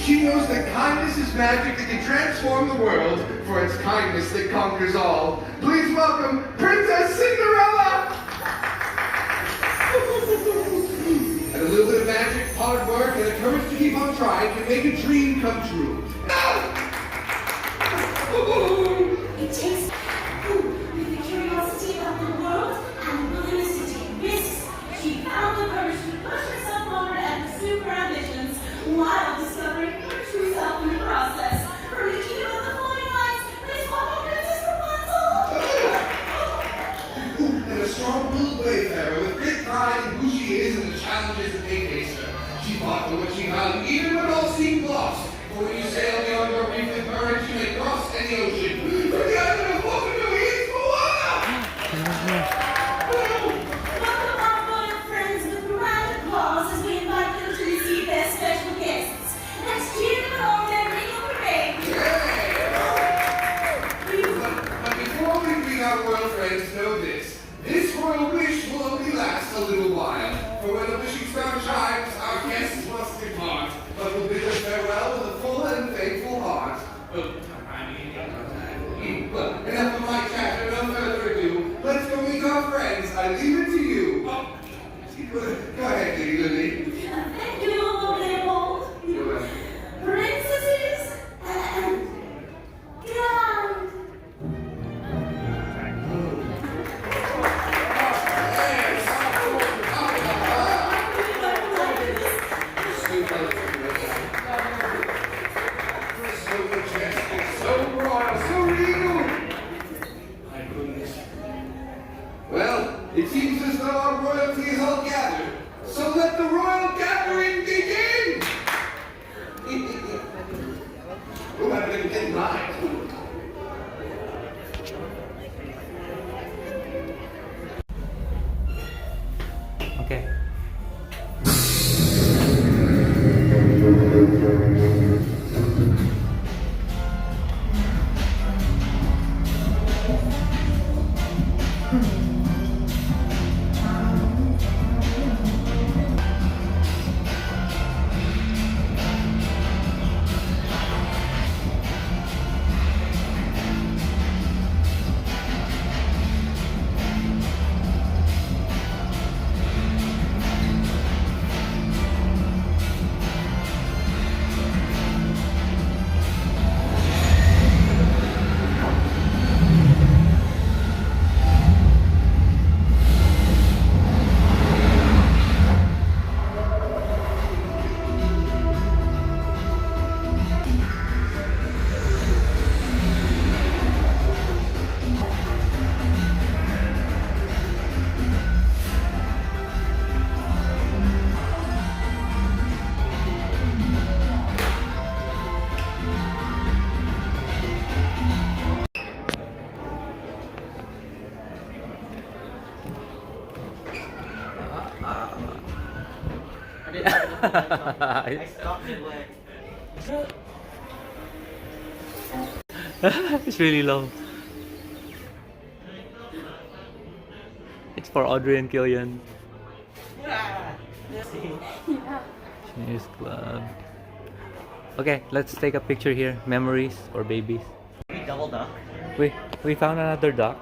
She knows that kindness is magic that can transform the world, for it's kindness that conquers all. Please welcome Princess Cinderella! And a little bit of magic, hard work, and the courage to keep on trying can make a dream come true. It takes with the curiosity about the world and the willingness to take risks. She found the courage to push herself forward and pursue her ambitions, while discovering her true self in the process. From the kingdom of the flying lights, please welcome Princess Rapunzel! And a strong-willed wayfarer with great pride in who she is and the challenges that they face her. She fought for what she valued, even when all seemed lost. For when you sail beyond your reef with courage, you may cross any ocean. For the island of Waterloo is Moana! Welcome our royal friends with grand applause as we invite them to receive their special guests. Let's cheer them along their regal parade. But before we greet our royal friends, know this. This royal wish will only last a little while. For when the wishing sound chimes, our guests must depart. But we'll bid them farewell with a full and faithful heart. Well, enough of my chatter, no further ado. Let's go meet our friends. I leave it to you. Go ahead, Lady Lily. Thank you, Lord Leopold. Princesses and grand. So majestic, so royal, so regal. My goodness. Well, it seems as though our royalty is all gathered. So let the royal gathering begin! Oh, I better get mine. Okay. I stopped it when It's really long. It's for Audrey and Killian. Cheers Club. Okay, let's take a picture here. Memories for babies. we doubled up. We found another duck.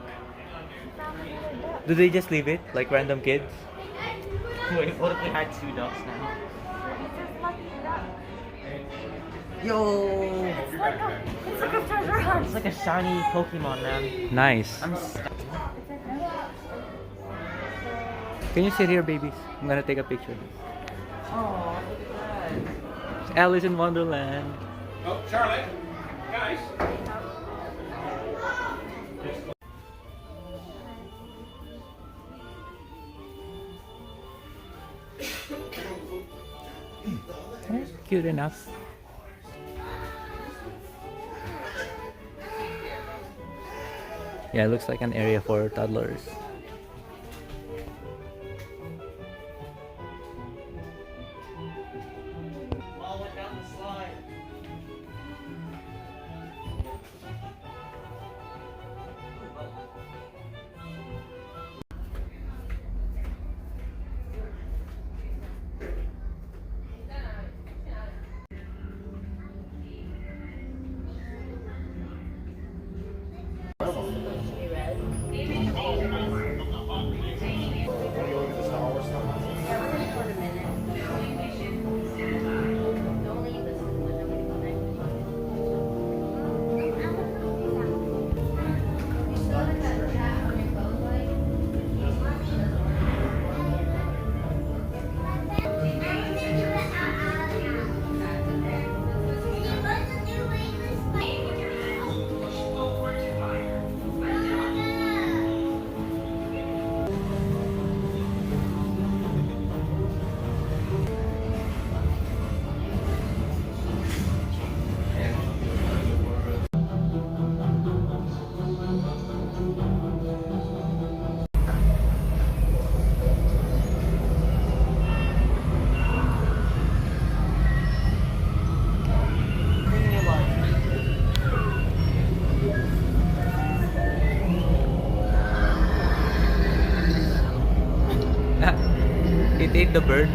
Do they just leave it like random kids? Wait, what if we had 2 ducks now? Yo! It's like a treasure hunt. It's like a shiny Pokemon, man. Nice. I'm stuck. Can you sit here, babies? I'm gonna take a picture. Oh, look at that. It's Alice in Wonderland. Oh, Charlotte, guys. Cute enough. Yeah, it looks like an area for toddlers. Mom went down the slide. eat the bird?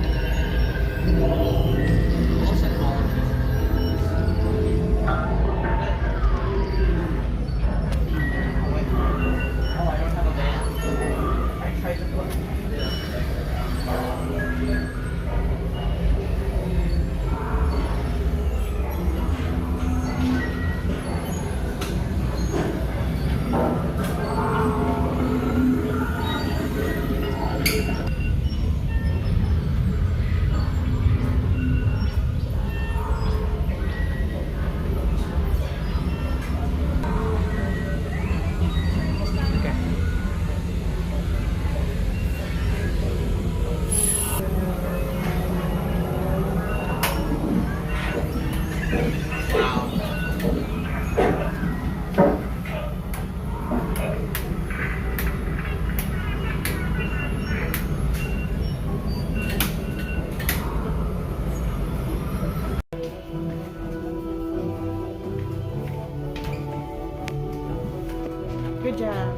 Good job.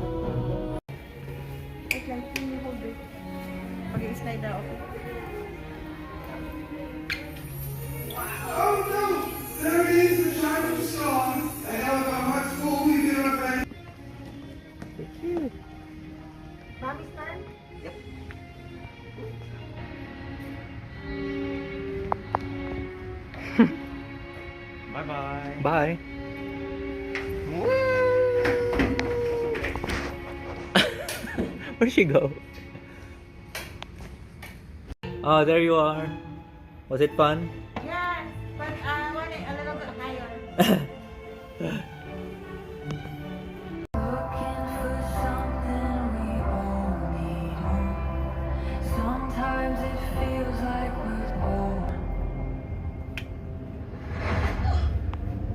Okay, can you hold it? Okay, slide out. Oh no! There it is, the child of song. And now how much school we did on that. Mommy's turn? Yep. Bye-bye. Bye. Where'd she go? Oh, there you are. Was it fun? Yes, but I want it a little bit higher. Looking for something we all need. Sometimes it feels like we're old.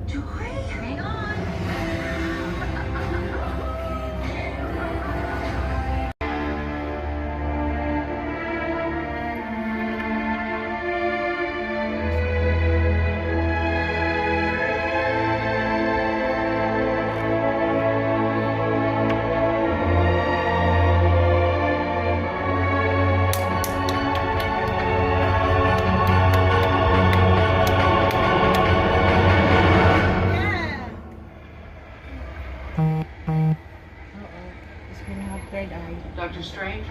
Joy, hang on. He's gonna have third eye. Dr. Strange?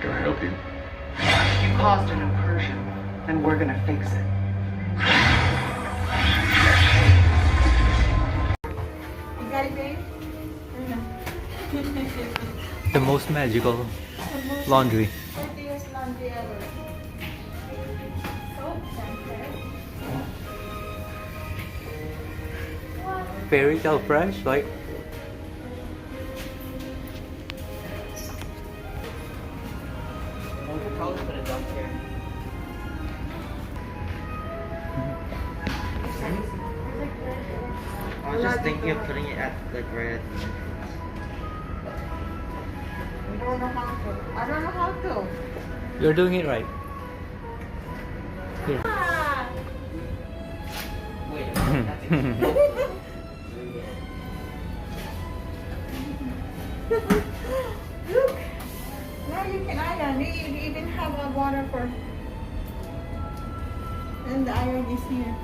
Can I help you? You caused an incursion, and we're gonna fix it. You got it, babe? The most magical laundry. Prettiest laundry ever. Soap center. Fairytale fresh, like We'll probably put it up here. I was just thinking of putting it at like right at the entrance. We don't know how to. I don't know how to. you're doing it right. Here. Ah! Wait, that's it. Look! Now you can iron. We even have a water for. And the iron is here.